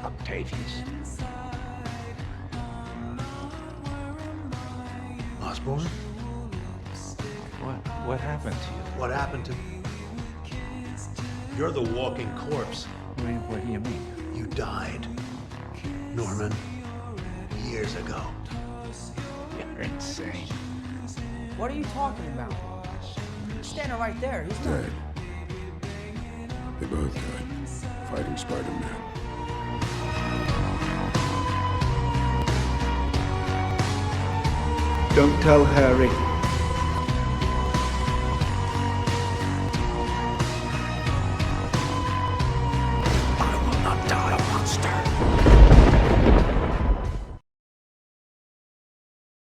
Octavius. Osborn? What happened to you? What happened to... You're the walking corpse. What do you mean? You died, Norman, years ago. You're insane. What are you talking about? He's standing right there. He's not. Dead. They both died. Fighting Spider-Man. Don't tell Harry.